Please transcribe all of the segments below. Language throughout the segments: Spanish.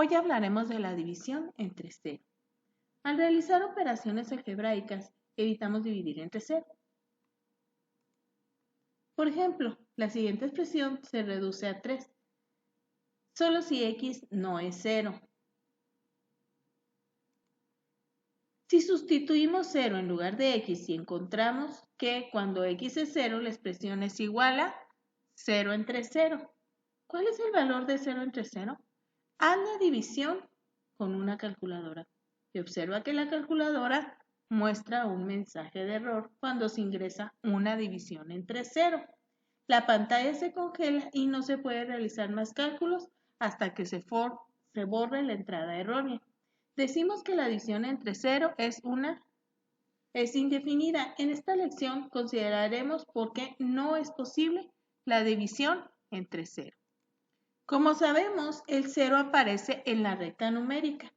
Hoy hablaremos de la división entre cero. Al realizar operaciones algebraicas, evitamos dividir entre cero. Por ejemplo, la siguiente expresión se reduce a 3, solo si x no es 0. Si sustituimos 0 en lugar de x y encontramos que cuando x es 0, la expresión es igual a 0 entre 0. ¿Cuál es el valor de 0 entre 0? Haz la división con una calculadora y observa que la calculadora muestra un mensaje de error cuando se ingresa una división entre 0. La pantalla se congela y no se puede realizar más cálculos hasta que se borre la entrada errónea. Decimos que la división entre 0 es indefinida. En esta lección consideraremos por qué no es posible la división entre 0. Como sabemos, el 0 aparece en la recta numérica,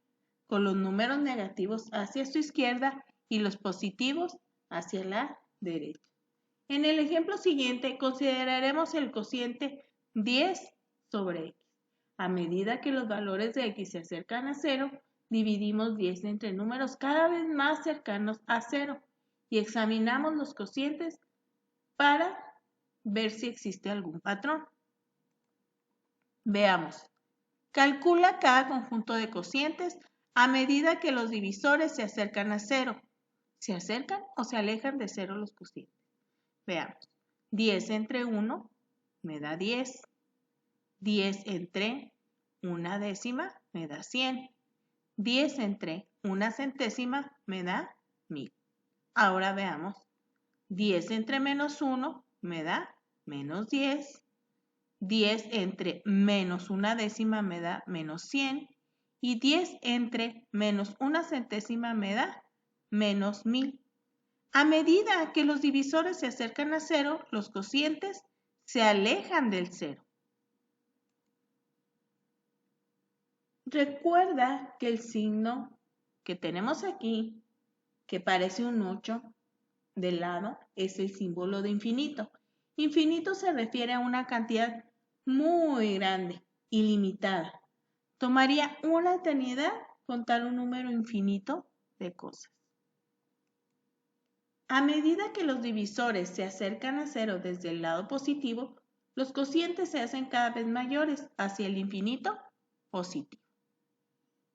con los números negativos hacia su izquierda y los positivos hacia la derecha. En el ejemplo siguiente consideraremos el cociente 10 sobre x. A medida que los valores de x se acercan a 0, dividimos 10 entre números cada vez más cercanos a 0 y examinamos los cocientes para ver si existe algún patrón. Veamos. Calcula cada conjunto de cocientes a medida que los divisores se acercan a 0. ¿Se acercan o se alejan de 0 los cocientes? Veamos. 10 entre 1 me da 10. 10 entre una décima me da 100. 10 entre una centésima me da 1000. Ahora veamos. 10 entre menos 1 me da menos 10. 10 entre menos una décima me da menos 100. Y 10 entre menos una centésima me da menos 1000. A medida que los divisores se acercan a 0, los cocientes se alejan del 0. Recuerda que el signo que tenemos aquí, que parece un 8 del lado, es el símbolo de infinito. Infinito se refiere a una cantidad muy grande, ilimitada. Tomaría una eternidad contar un número infinito de cosas. A medida que los divisores se acercan a 0 desde el lado positivo, los cocientes se hacen cada vez mayores hacia el infinito positivo.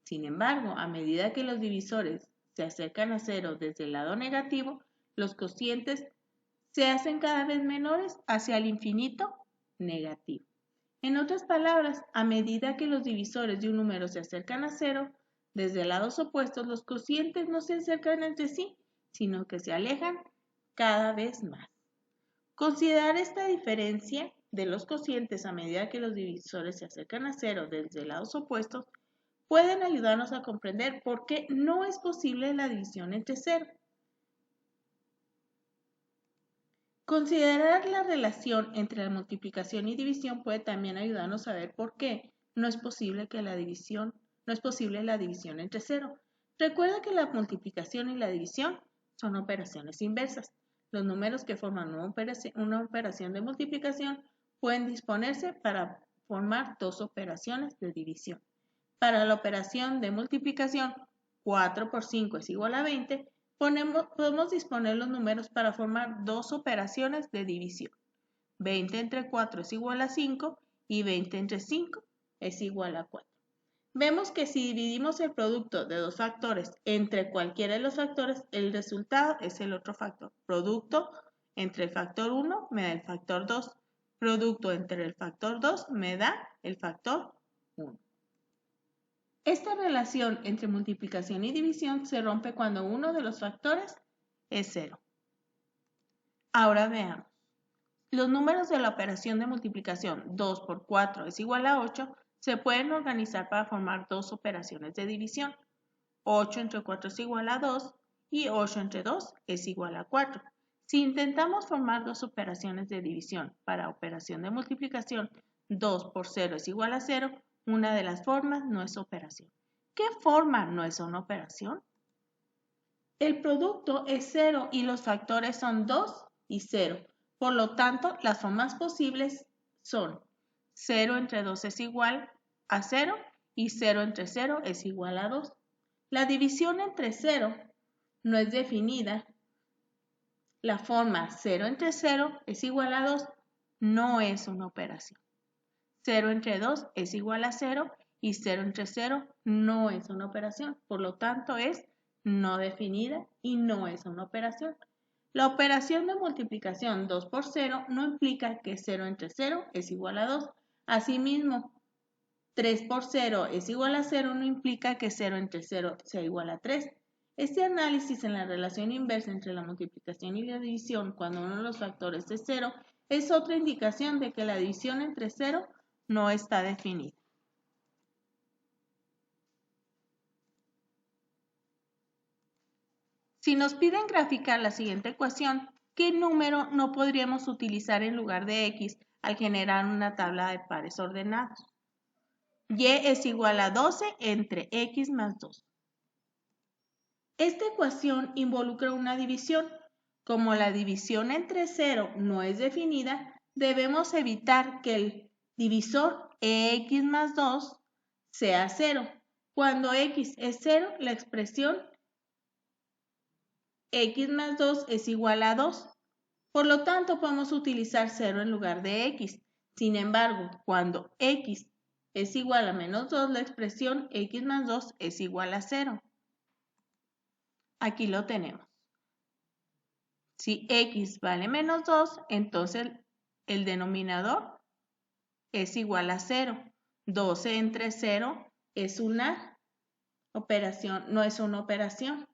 Sin embargo, a medida que los divisores se acercan a 0 desde el lado negativo, los cocientes se hacen cada vez menores hacia el infinito negativo. En otras palabras, a medida que los divisores de un número se acercan a 0, desde lados opuestos, los cocientes no se acercan entre sí, sino que se alejan cada vez más. Considerar esta diferencia de los cocientes a medida que los divisores se acercan a 0 desde lados opuestos pueden ayudarnos a comprender por qué no es posible la división entre 0. Considerar la relación entre la multiplicación y división puede también ayudarnos a ver por qué no es posible la división entre 0. Recuerda que la multiplicación y la división son operaciones inversas. Los números que forman una operación de multiplicación pueden disponerse para formar dos operaciones de división. Para la operación de multiplicación, 4 por 5 es igual a 20, podemos disponer los números para formar dos operaciones de división. 20 entre 4 es igual a 5 y 20 entre 5 es igual a 4. Vemos que si dividimos el producto de dos factores entre cualquiera de los factores, el resultado es el otro factor. Producto entre el factor 1 me da el factor 2. Producto entre el factor 2 me da el factor 1. Esta relación entre multiplicación y división se rompe cuando uno de los factores es 0. Ahora veamos. Los números de la operación de multiplicación 2 por 4 es igual a 8 se pueden organizar para formar dos operaciones de división. 8 entre 4 es igual a 2 y 8 entre 2 es igual a 4. Si intentamos formar dos operaciones de división para operación de multiplicación 2 por 0 es igual a 0, una de las formas no es operación. ¿Qué forma no es una operación? El producto es 0 y los factores son 2 y 0. Por lo tanto, las formas posibles son 0 entre 2 es igual a 0 y 0 entre 0 es igual a 2. La división entre 0 no es definida. La forma 0 entre 0 es igual a 2 no es una operación. 0 entre 2 es igual a 0 y 0 entre 0 no es una operación. Por lo tanto, es no definida y no es una operación. La operación de multiplicación 2 por 0 no implica que 0 entre 0 es igual a 2. Asimismo, 3 por 0 es igual a 0 no implica que 0 entre 0 sea igual a 3. Este análisis en la relación inversa entre la multiplicación y la división cuando uno de los factores es 0 es otra indicación de que la división entre 0 no está definida. Si nos piden graficar la siguiente ecuación, ¿qué número no podríamos utilizar en lugar de x al generar una tabla de pares ordenados? Y es igual a 12 entre x más 2. Esta ecuación involucra una división. Como la división entre 0 no es definida, debemos evitar que el divisor x más 2 sea 0. Cuando x es 0, la expresión x más 2 es igual a 2. Por lo tanto, podemos utilizar 0 en lugar de x. Sin embargo, cuando x es igual a menos 2, la expresión x más 2 es igual a 0. Aquí lo tenemos. Si x vale menos 2, entonces el denominador es igual a 0. 12 entre 0 es una operación, no es una operación.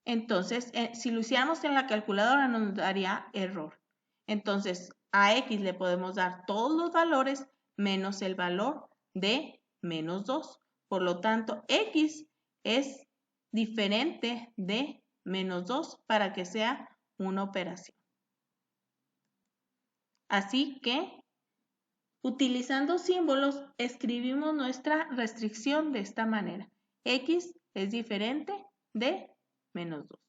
Entonces, si lo hiciéramos en la calculadora nos daría error. Entonces, a x le podemos dar todos los valores menos el valor de menos 2. Por lo tanto, x es diferente de menos 2 para que sea una operación. Así que, utilizando símbolos, escribimos nuestra restricción de esta manera. X es diferente de menos 2.